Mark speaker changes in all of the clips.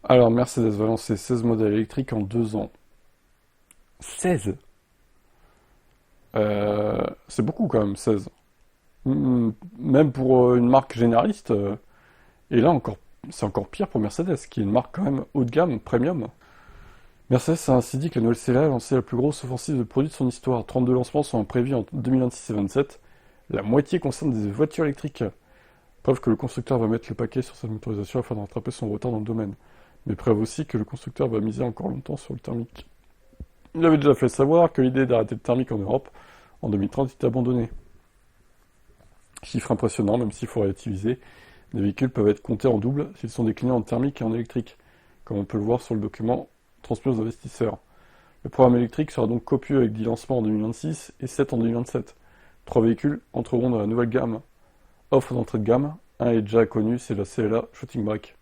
Speaker 1: Alors, Mercedes va lancer 16 modèles électriques en 2 ans. 16. C'est beaucoup quand même, 16. Même pour une marque généraliste. Et là, c'est encore pire pour Mercedes, qui est une marque quand même haut de gamme, premium. Mercedes a ainsi dit que la nouvelle CLA a lancé la plus grosse offensive de produits de son histoire. 32 lancements sont prévus en 2026 et 2027. La moitié concerne des voitures électriques. Preuve que le constructeur va mettre le paquet sur cette motorisation afin de rattraper son retard dans le domaine. Mais preuve aussi que le constructeur va miser encore longtemps sur le thermique. Il avait déjà fait savoir que l'idée d'arrêter le thermique en Europe en 2030 était abandonnée. Chiffre impressionnant, même s'il faut relativiser. Les véhicules peuvent être comptés en double s'ils sont déclinés en thermique et en électrique, comme on peut le voir sur le document transmis aux investisseurs. Le programme électrique sera donc copieux avec 10 lancements en 2026 et 7 en 2027. 3 véhicules entreront dans la nouvelle gamme. Offre d'entrée de gamme, un est déjà connu, c'est la CLA Shooting Brake,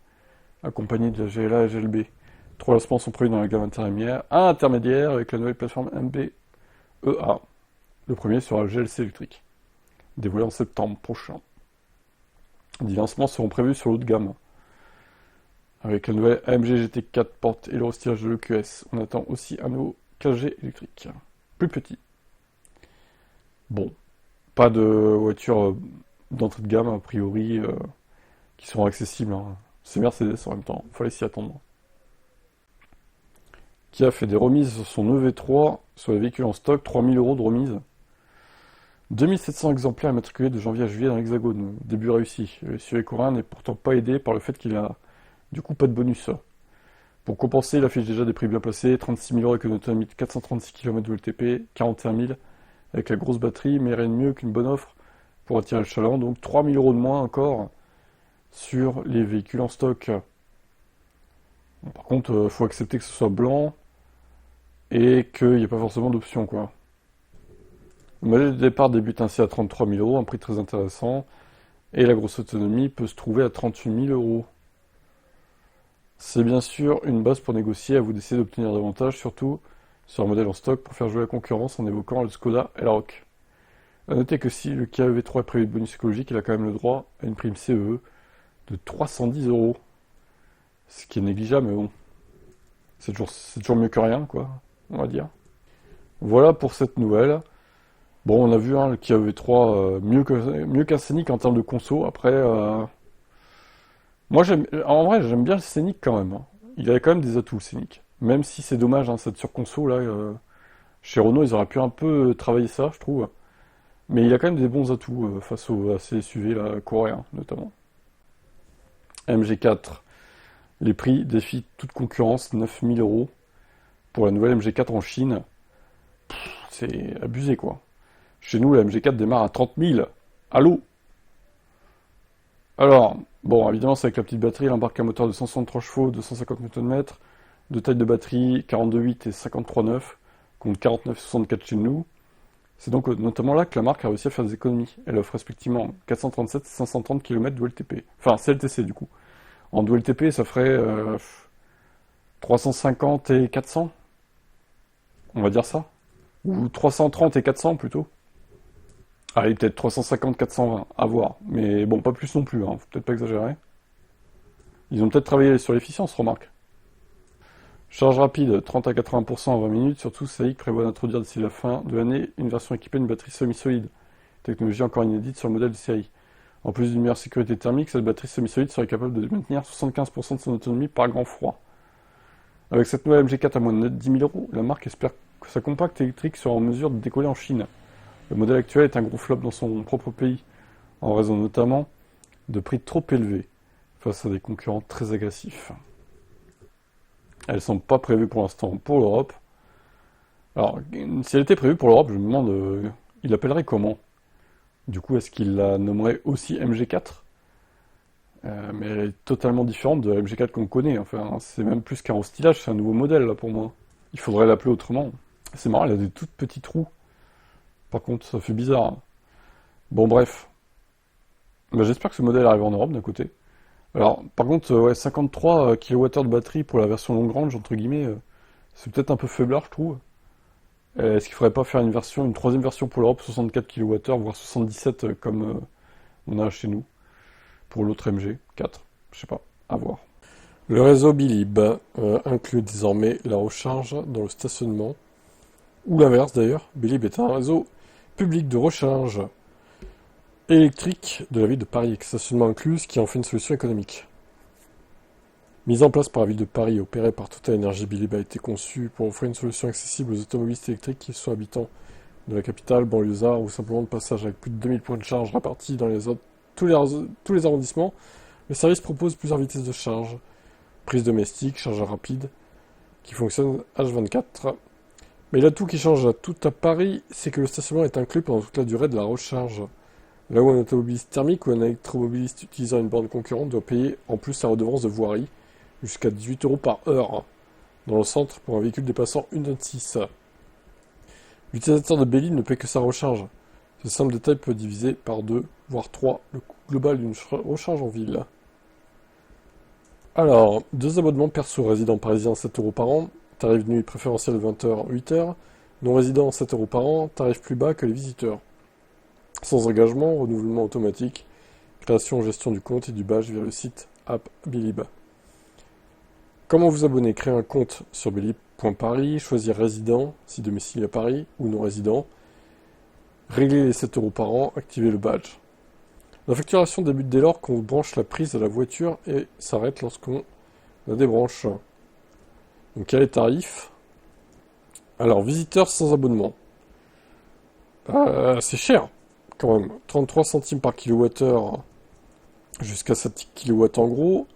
Speaker 1: accompagné de la GLA et GLB. 3 lancements sont prévus dans la gamme intermédiaire, un intermédiaire avec la nouvelle plateforme MB-EA. Le premier sera le GLC électrique, dévoilé en septembre prochain. 10 lancements seront prévus sur l'haut de gamme, avec la nouvelle AMG GT4 porte et le restylage de l'EQS. On attend aussi un nouveau 4G électrique, plus petit. Bon, pas de voiture d'entrée de gamme a priori qui seront accessibles, hein. C'est Mercedes en même temps, il fallait s'y attendre. Qui a fait des remises sur son EV3 sur les véhicules en stock, 3000 € de remise. 2700 exemplaires immatriculés de janvier à juillet dans l'Hexagone, début réussi. Le SUV coréen n'est pourtant pas aidé par le fait qu'il a du coup pas de bonus. Pour compenser, il affiche déjà des prix bien placés, 36 000 € avec une autonomie de 436 km de LTP, 41 000 avec la grosse batterie, mais rien de mieux qu'une bonne offre pour attirer le chaland, donc 3 000 € de moins encore sur les véhicules en stock. Bon, par contre, il faut accepter que ce soit blanc et qu'il n'y ait pas forcément d'option, quoi. Le modèle de départ débute ainsi à 33 000 €, un prix très intéressant, et la grosse autonomie peut se trouver à 38 000 €. C'est bien sûr une base pour négocier, à vous d'essayer d'obtenir davantage, surtout sur un modèle en stock pour faire jouer la concurrence en évoquant le Skoda Elroq. A noter que si le Kia EV3 est prévu de bonus écologique, il a quand même le droit à une prime CEE de 310 €. Ce qui est négligeable, mais bon, c'est toujours mieux que rien, quoi, on va dire. Voilà pour cette nouvelle. Bon, on a vu hein, le Kia EV3 mieux qu'un Scénic en termes de conso. Après, moi, en vrai, j'aime bien le Scénic quand même, hein. Il avait quand même des atouts, le Scénic. Même si c'est dommage, hein, cette surconso là, chez Renault, ils auraient pu un peu travailler ça, je trouve. Mais il a quand même des bons atouts à ces SUV là, coréens, notamment. MG4. Les prix défient toute concurrence, 9000 € pour la nouvelle MG4 en Chine. C'est abusé, quoi. Chez nous, la MG4 démarre à 30 000. Allô? Alors, bon, évidemment, c'est avec la petite batterie. Elle embarque un moteur de 163 chevaux, 250 Nm, de taille de batterie 42,8 et 53,9, contre 49 et 64 chez nous. C'est donc notamment là que la marque a réussi à faire des économies. Elle offre respectivement 437 et 530 km de LTP. Enfin, CLTC du coup. En WLTP, ça ferait 350 et 400, on va dire ça. Ou 330 et 400 plutôt. Allez, peut-être 350, 420, à voir. Mais bon, pas plus non plus, hein. Faut peut-être pas exagérer. Ils ont peut-être travaillé sur l'efficience, remarque. Charge rapide, 30 à 80% en 20 minutes. Surtout, SAIC prévoit d'introduire d'ici la fin de l'année une version équipée d'une batterie semi-solide. Technologie encore inédite sur le modèle de série. En plus d'une meilleure sécurité thermique, cette batterie semi-solide serait capable de maintenir 75% de son autonomie par grand froid. Avec cette nouvelle MG4 à moins de 10 000 €, la marque espère que sa compacte électrique sera en mesure de décoller en Chine. Le modèle actuel est un gros flop dans son propre pays, en raison notamment de prix trop élevés face à des concurrents très agressifs. Elles ne sont pas prévues pour l'instant pour l'Europe. Alors, si elle était prévue pour l'Europe, je me demande, il l'appellerait comment? Du coup, est-ce qu'il la nommerait aussi MG4? Mais elle est totalement différente de la MG4 qu'on connaît. Enfin, c'est même plus qu'un restylage, c'est un nouveau modèle là pour moi. Il faudrait l'appeler autrement. C'est marrant, elle a des toutes petits trous. Par contre, ça fait bizarre, hein. Bon, bref. Bah, j'espère que ce modèle arrive en Europe d'un côté. Alors, par contre, ouais, 53 kWh de batterie pour la version long range, entre guillemets, c'est peut-être un peu faiblard, je trouve. Est-ce qu'il faudrait pas faire une troisième version pour l'Europe, 64 kWh, voire 77 comme on a chez nous, pour l'autre MG4? Je sais pas, à voir.
Speaker 2: Le réseau Bilib inclut désormais la recharge dans le stationnement, ou l'inverse d'ailleurs. Bilib est un réseau public de recharge électrique de la ville de Paris, avec stationnement inclus, ce qui en fait une solution économique. Mise en place par la ville de Paris et opérée par Total Energy, Bilib a été conçu pour offrir une solution accessible aux automobilistes électriques qui sont habitants de la capitale, banlieusards ou simplement de passage avec plus de 2000 points de charge répartis dans tous les arrondissements. Le service propose plusieurs vitesses de charge, prise domestique, chargeur rapide, qui fonctionne H24. Mais l'atout qui change à tout à Paris, c'est que le stationnement est inclus pendant toute la durée de la recharge. Là où un automobiliste thermique ou un électromobiliste utilisant une borne concurrente doit payer en plus la redevance de voirie, jusqu'à 18 € par heure, dans le centre pour un véhicule dépassant 1,6 tonne. L'utilisateur de Belly ne paie que sa recharge. Ce simple détail peut diviser par 2, voire 3, le coût global d'une recharge en ville. Alors, 2 abonnements perso résidents parisiens 7 € par an, tarif de nuit préférentiel 20h, 8h, non résident 7 € par an, tarif plus bas que les visiteurs. Sans engagement, renouvellement automatique, création gestion du compte et du badge via le site app Bilib. Comment vous abonner? Créer un compte sur bilib.paris, choisir résident, si domicile à Paris, ou non résident, régler les 7 € par an, activer le badge. La facturation débute dès lors qu'on branche la prise à la voiture et s'arrête lorsqu'on la débranche. Donc quel est le tarif? Alors, visiteurs sans abonnement. C'est cher, quand même. 33 centimes par kilowattheure jusqu'à 7 kW en gros.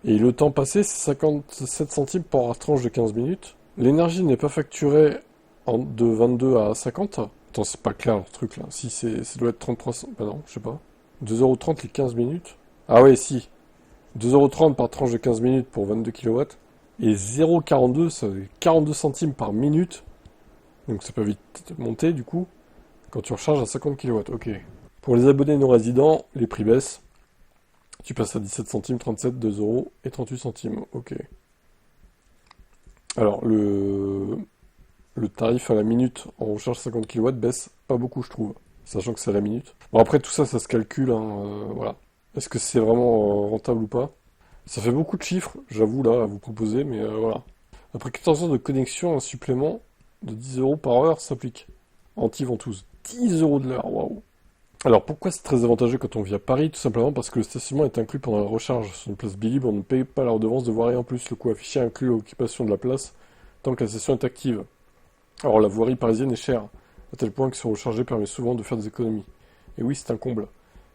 Speaker 2: Et le temps passé, c'est 57 centimes par tranche de 15 minutes. L'énergie n'est pas facturée de 22 à 50. Attends, c'est pas clair leur truc là. Si, ça doit être 33 centimes. Bah non, je sais pas. 2,30 € les 15 minutes. Ah ouais, si. 2,30 € par tranche de 15 minutes pour 22 kW. Et 0,42, ça fait 42 centimes par minute. Donc ça peut vite monter du coup. Quand tu recharges à 50 kW, ok. Pour les abonnés non résidents, les prix baissent. Tu passes à 17 centimes, 37, 2 € et 38 centimes. Ok. Alors, le tarif à la minute en recharge 50 kW baisse pas beaucoup, je trouve. Sachant que c'est à la minute. Bon, après, tout ça, ça se calcule, hein, voilà. Est-ce que c'est vraiment rentable ou pas? Ça fait beaucoup de chiffres, j'avoue, là, à vous proposer, mais voilà. Après 14 heures de connexion, un supplément de 10 € par heure s'applique. Anti-ventouse. 10 € de l'heure, waouh. Alors pourquoi c'est très avantageux quand on vit à Paris? Tout simplement parce que le stationnement est inclus pendant la recharge. Sur une place Bilib, on ne paye pas la redevance de voirie en plus. Le coût affiché inclut l'occupation de la place tant que la session est active. Alors la voirie parisienne est chère, à tel point que se recharger permet souvent de faire des économies. Et oui, c'est un comble.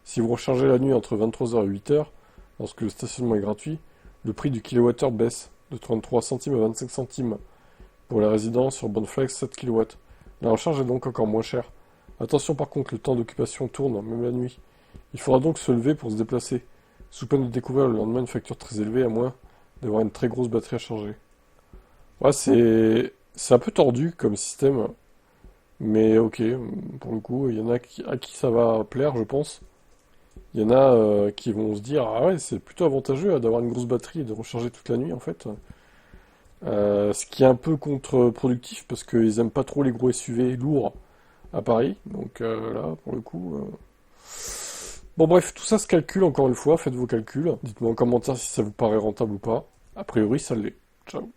Speaker 2: Si vous rechargez la nuit entre 23 h et 8 h, lorsque le stationnement est gratuit, le prix du kilowattheure baisse de 33 centimes à 25 centimes. Pour les résidents sur Bonflex 7 kW. La recharge est donc encore moins chère. Attention par contre, le temps d'occupation tourne, même la nuit. Il faudra donc se lever pour se déplacer, sous peine de découvrir le lendemain une facture très élevée, à moins d'avoir une très grosse batterie à charger. Ouais, c'est un peu tordu comme système, mais ok, pour le coup, il y en a à qui ça va plaire, je pense. Il y en a qui vont se dire, ah ouais, c'est plutôt avantageux d'avoir une grosse batterie et de recharger toute la nuit, en fait. Ce qui est un peu contre-productif, parce qu'ils aiment pas trop les gros SUV lourds à Paris, donc là, pour le coup... Bon bref, tout ça se calcule encore une fois, faites vos calculs. Dites-moi en commentaire si ça vous paraît rentable ou pas. A priori, ça l'est. Ciao.